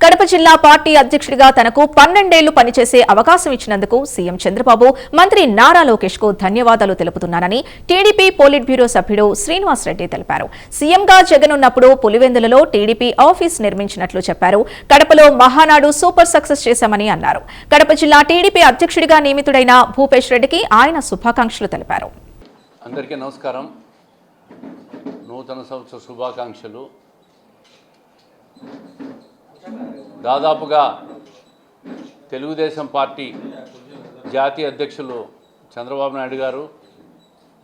కడప జిల్లా పార్టీ అధ్యక్షుడిగా తనకు 12 ఏళ్లు పనిచేసే అవకాశం ఇచ్చినందుకు సీఎం చంద్రబాబు మంత్రి నారా లోకేష్ కు ధన్యవాదాలు తెలుపుతున్నానని టీడీపీ పోలిట్ బ్యూరో సభ్యుడు శ్రీనివాస్ రెడ్డి తెలిపారు. సీఎంగా జగన్ ఉన్నప్పుడు పులివెందులలో టీడీపీ ఆఫీస్ నిర్మించినట్లు చెప్పారు. కడపలో మహానాడు సూపర్ సక్సెస్ చేశామని అన్నారు. కడప జిల్లా టీడీపీ అధ్యక్షుడిగా నియమితుడైన భూపేష్ రెడ్డికి ఆయన శుభాకాంక్షలు తెలిపారు. అందరికీ నమస్కారం. నూతన సంవత్సర శుభాకాంక్షలు. దాదాపుగా తెలుగుదేశం పార్టీ జాతీయ అధ్యక్షులు చంద్రబాబు నాయుడు గారు,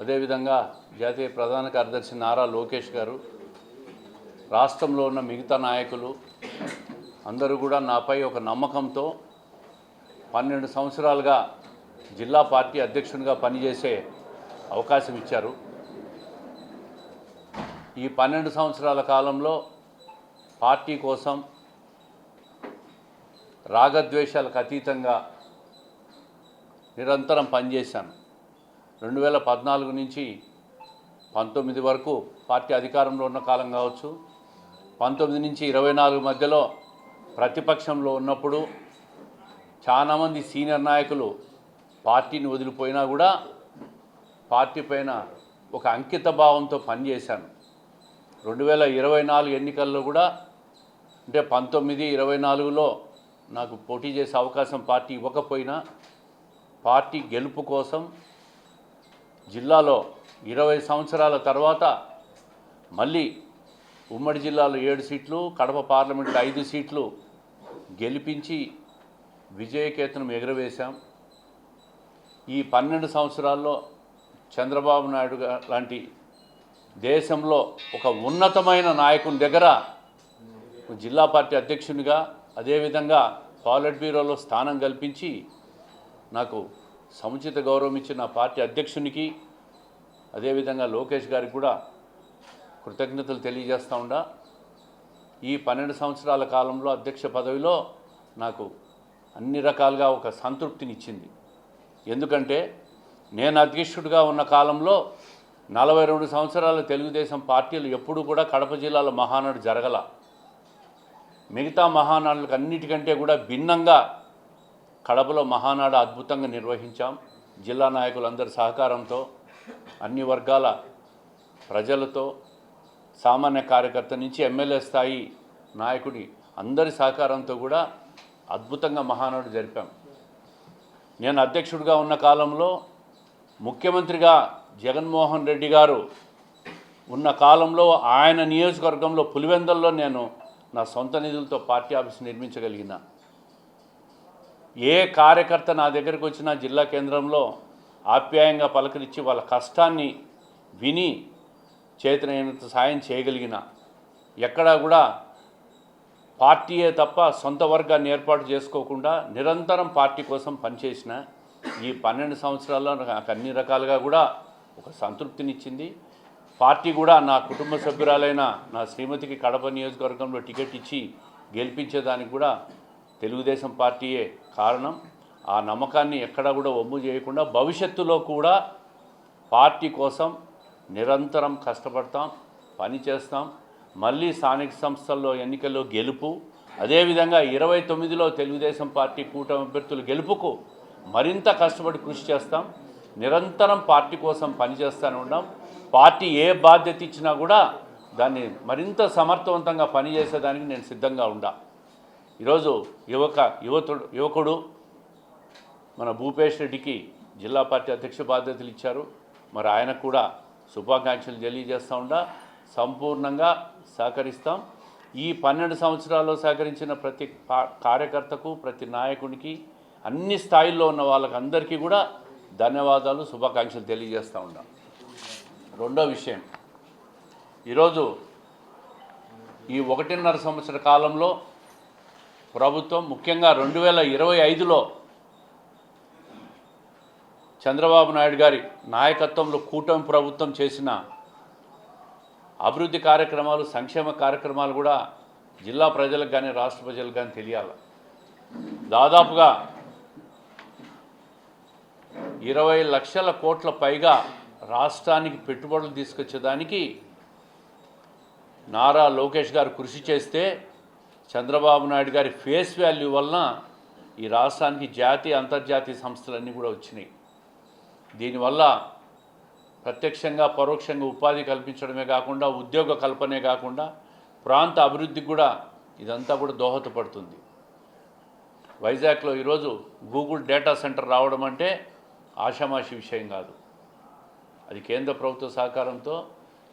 అదేవిధంగా జాతీయ ప్రధాన కార్యదర్శి నారా లోకేష్ గారు, రాష్ట్రంలో ఉన్న మిగతా నాయకులు అందరూ కూడా నాపై ఒక నమ్మకంతో 12 సంవత్సరాలుగా జిల్లా పార్టీ అధ్యక్షునిగా పనిచేసే అవకాశం ఇచ్చారు. ఈ 12 సంవత్సరాల కాలంలో పార్టీ కోసం రాగద్వేషాలకు అతీతంగా నిరంతరం పనిచేశాను. 2014 నుంచి 19 వరకు పార్టీ అధికారంలో ఉన్న కాలం కావచ్చు, 19 నుంచి 24 మధ్యలో ప్రతిపక్షంలో ఉన్నప్పుడు చాలామంది సీనియర్ నాయకులు పార్టీని వదిలిపోయినా కూడా పార్టీ పైన ఒక అంకిత భావంతో పనిచేశాను. 2024 ఎన్నికల్లో కూడా అంటే 19, 24లో నాకు పోటీ చేసే అవకాశం పార్టీ ఇవ్వకపోయినా పార్టీ గెలుపు కోసం జిల్లాలో 20 సంవత్సరాల తర్వాత మళ్ళీ ఉమ్మడి జిల్లాలో 7 సీట్లు, కడప పార్లమెంట్లో 5 సీట్లు గెలిపించి విజయకేతనం ఎగురవేశాం. ఈ 12 సంవత్సరాల్లో చంద్రబాబు నాయుడు లాంటి దేశంలో ఒక ఉన్నతమైన నాయకుని దగ్గర జిల్లా పార్టీ అధ్యక్షునిగా, అదేవిధంగా పాలిట్ బ్యూరోలో స్థానం కల్పించి నాకు సముచిత గౌరవం ఇచ్చిన పార్టీ అధ్యక్షునికి, అదేవిధంగా లోకేష్ గారికి కూడా కృతజ్ఞతలు తెలియజేస్తూ ఉండా. ఈ 12 సంవత్సరాల కాలంలో అధ్యక్ష పదవిలో నాకు అన్ని రకాలుగా ఒక సంతృప్తినిచ్చింది. ఎందుకంటే నేను అధ్యక్షుడిగా ఉన్న కాలంలో 42 సంవత్సరాల తెలుగుదేశం పార్టీలు ఎప్పుడూ కూడా కడప జిల్లాలో మహానాడు జరగల. మిగతా మహానాడులకు అన్నిటికంటే కూడా భిన్నంగా కడపలో మహానాడు అద్భుతంగా నిర్వహించాం. జిల్లా నాయకులందరి సహకారంతో, అన్ని వర్గాల ప్రజలతో, సామాన్య కార్యకర్త నుంచి ఎమ్మెల్యే స్థాయి నాయకుడి అందరి సహకారంతో కూడా అద్భుతంగా మహానాడు జరిపాం. నేను అధ్యక్షుడిగా ఉన్న కాలంలో ముఖ్యమంత్రిగా జగన్మోహన్ రెడ్డి గారు ఉన్న కాలంలో ఆయన నియోజకవర్గంలో పులివెందుల్లో నేను నా సొంత నిధులతో పార్టీ ఆఫీస్ నిర్మించగలిగిన. ఏ కార్యకర్త నా దగ్గరికి వచ్చినా జిల్లా కేంద్రంలో ఆప్యాయంగా పలకరించి వాళ్ళ కష్టాన్ని విని చేతనైనంత సాయం చేయగలిగిన. ఎక్కడా కూడా పార్టీయే తప్ప సొంత వర్గాన్ని ఏర్పాటు చేసుకోకుండా నిరంతరం పార్టీ కోసం పనిచేసిన ఈ 12 సంవత్సరాల్లో నాకు అన్ని రకాలుగా కూడా ఒక సంతృప్తినిచ్చింది. పార్టీ కూడా నా కుటుంబ సభ్యురాలైన నా శ్రీమతికి కడప నియోజకవర్గంలో టికెట్ ఇచ్చి గెలిపించేదానికి కూడా తెలుగుదేశం పార్టీయే కారణం. ఆ నమ్మకాన్ని ఎక్కడా కూడా వమ్ము చేయకుండా భవిష్యత్తులో కూడా పార్టీ కోసం నిరంతరం కష్టపడతాం, పనిచేస్తాం. మళ్ళీ స్థానిక సంస్థల్లో ఎన్నికల్లో గెలుపు, అదేవిధంగా 29లో తెలుగుదేశం పార్టీ కూటమి అభ్యర్థుల గెలుపుకు మరింత కష్టపడి కృషి చేస్తాం. నిరంతరం పార్టీ కోసం పనిచేస్తూనే ఉన్నాం. పార్టీ ఏ బాధ్యత ఇచ్చినా కూడా దాన్ని మరింత సమర్థవంతంగా పనిచేసేదానికి నేను సిద్ధంగా ఉండా. ఈరోజు యువకుడు మన భూపేష్ రెడ్డికి జిల్లా పార్టీ అధ్యక్ష బాధ్యతలు ఇచ్చారు. మరి ఆయనకు కూడా శుభాకాంక్షలు తెలియజేస్తూ ఉండా. సంపూర్ణంగా సహకరిస్తాం. ఈ 12 సంవత్సరాల్లో సహకరించిన ప్రతి కార్యకర్తకు, ప్రతి నాయకునికి, అన్ని స్థాయిల్లో ఉన్న వాళ్ళకి అందరికీ కూడా ధన్యవాదాలు, శుభాకాంక్షలు తెలియజేస్తూ ఉన్నాం. రెండో విషయం, ఈరోజు ఈ 1.5 సంవత్సర కాలంలో ప్రభుత్వం ముఖ్యంగా 2025లో చంద్రబాబు నాయుడు గారి నాయకత్వంలో కూటమి ప్రభుత్వం చేసిన అభివృద్ధి కార్యక్రమాలు, సంక్షేమ కార్యక్రమాలు కూడా జిల్లా ప్రజలకు కానీ రాష్ట్ర ప్రజలకు కానీ తెలియాలి. దాదాపుగా 20 లక్షల కోట్ల పైగా రాష్ట్రానికి పెట్టుబడులు తీసుకొచ్చేదానికి నారా లోకేష్ గారు కృషి చేస్తే చంద్రబాబు నాయుడు గారి ఫేస్ వాల్యూ వలన ఈ రాష్ట్రానికి జాతీయ అంతర్జాతీయ సంస్థలన్నీ కూడా వచ్చినాయి. దీనివల్ల ప్రత్యక్షంగా పరోక్షంగా ఉపాధి కల్పించడమే కాకుండా ఉద్యోగ కల్పనే కాకుండా ప్రాంత అభివృద్ధికి కూడా ఇదంతా కూడా దోహదపడుతుంది. వైజాగ్లో ఈరోజు గూగుల్ డేటా సెంటర్ రావడం అంటే ఆషామాషి విషయం కాదు. అది కేంద్ర ప్రభుత్వ సహకారంతో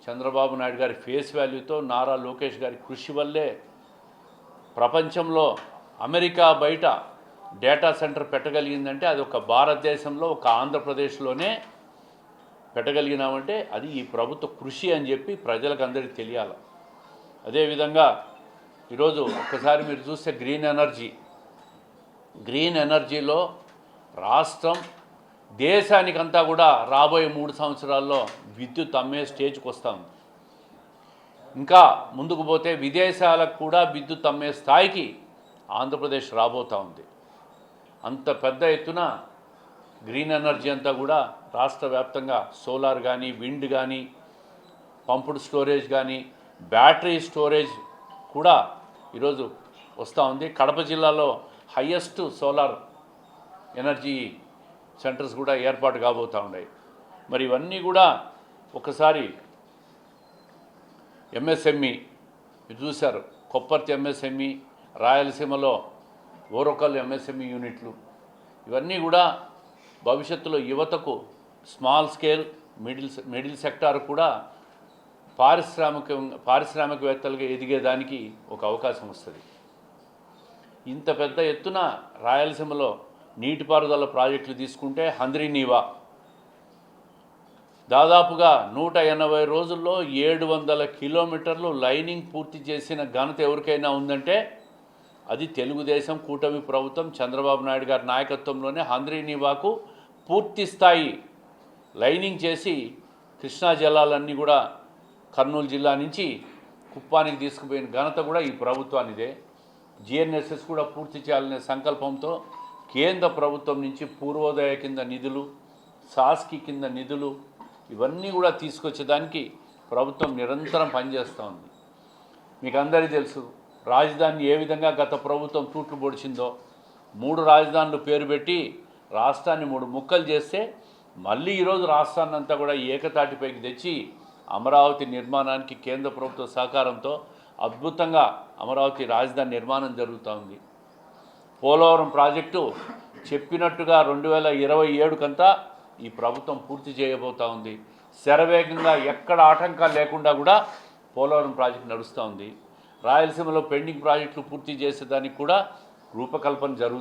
చంద్రబాబు నాయుడు గారి ఫేస్ వాల్యూతో నారా లోకేష్ గారి కృషి వల్లే ప్రపంచంలో అమెరికా బయట డేటా సెంటర్ పెట్టగలిగిందంటే అది ఒక భారతదేశంలో ఒక ఆంధ్రప్రదేశ్లోనే పెట్టగలిగినామంటే అది ఈ ప్రభుత్వ కృషి అని చెప్పి ప్రజలకు అందరికీ తెలియాలి. అదేవిధంగా ఈరోజు ఒక్కసారి మీరు చూస్తే గ్రీన్ ఎనర్జీలో రాష్ట్రం దేశానికంతా కూడా రాబోయే 3 సంవత్సరాల్లో విద్యుత్ అమ్మే స్టేజ్కి వస్తాం. ఇంకా ముందుకు పోతే విదేశాలకు కూడా విద్యుత్ అమ్మే స్థాయికి ఆంధ్రప్రదేశ్ రాబోతూ ఉంది. అంత పెద్ద ఎత్తున గ్రీన్ ఎనర్జీ అంతా కూడా రాష్ట్ర వ్యాప్తంగా సోలార్ కానీ, విండ్ కానీ, పంపుడ్ స్టోరేజ్ కానీ, బ్యాటరీ స్టోరేజ్ కూడా ఈరోజు వస్తూ ఉంది. కడప జిల్లాలో హయ్యెస్ట్ సోలార్ ఎనర్జీ సెంటర్స్ కూడా ఏర్పాటు కాబోతూ ఉన్నాయి. మరి ఇవన్నీ కూడా ఒకసారి ఎంఎస్ఎంఈ చూశారు, కొప్పర్తి ఎంఎస్ఎంఈ, రాయలసీమలో ఓరకల్ ఎంఎస్ఎంఈ యూనిట్లు, ఇవన్నీ కూడా భవిష్యత్తులో యువతకు స్మాల్ స్కేల్ మిడిల్ సెక్టార్ కూడా పారిశ్రామికవేత్తలుగా ఎదిగేదానికి ఒక అవకాశం వస్తుంది. ఇంత పెద్ద ఎత్తున రాయలసీమలో నీటిపారుదల ప్రాజెక్టులు తీసుకుంటే హంద్రీనీవా దాదాపుగా 180 రోజుల్లో 700 కిలోమీటర్లు లైనింగ్ పూర్తి చేసిన ఘనత ఎవరికైనా ఉందంటే అది తెలుగుదేశం కూటమి ప్రభుత్వం చంద్రబాబు నాయుడు గారి నాయకత్వంలోనే హంద్రీనీవాకు పూర్తి స్థాయి లైనింగ్ చేసి కృష్ణా జలాలన్నీ కూడా కర్నూలు జిల్లా నుంచి కుప్పానికి తీసుకుపోయిన ఘనత కూడా ఈ ప్రభుత్వానిదే. జిఎన్ఎస్ఎస్ కూడా పూర్తి చేయాలనే సంకల్పంతో కేంద్ర ప్రభుత్వం నుంచి పూర్వోదయ కింద నిధులు, సాస్కి కింద నిధులు ఇవన్నీ కూడా తీసుకొచ్చేదానికి ప్రభుత్వం నిరంతరం పనిచేస్తూ ఉంది. మీకు అందరికీ తెలుసు రాజధానిని ఏ విధంగా గత ప్రభుత్వం తూట్లు పొడిచిందో. 3 రాజధానులు పేరు పెట్టి రాష్ట్రాన్ని 3 ముక్కలు చేస్తే మళ్ళీ ఈరోజు రాష్ట్రాన్ని అంతా కూడా ఏకతాటిపైకి తెచ్చి అమరావతి నిర్మాణానికి కేంద్ర ప్రభుత్వ సహకారంతో అద్భుతంగా అమరావతి రాజధాని నిర్మాణం జరుగుతూ ఉంది. పోలవరం ప్రాజెక్టు చెప్పినట్టుగా 2027 కంతా ఈ ప్రభుత్వం పూర్తి చేయబోతూ ఉంది. శరవేగంగా ఎక్కడ ఆటంకాలు లేకుండా కూడా పోలవరం ప్రాజెక్టు నడుస్తూ ఉంది. రాయలసీమలో పెండింగ్ ప్రాజెక్టులు పూర్తి చేసేదానికి కూడా రూపకల్పన జరుగుతుంది.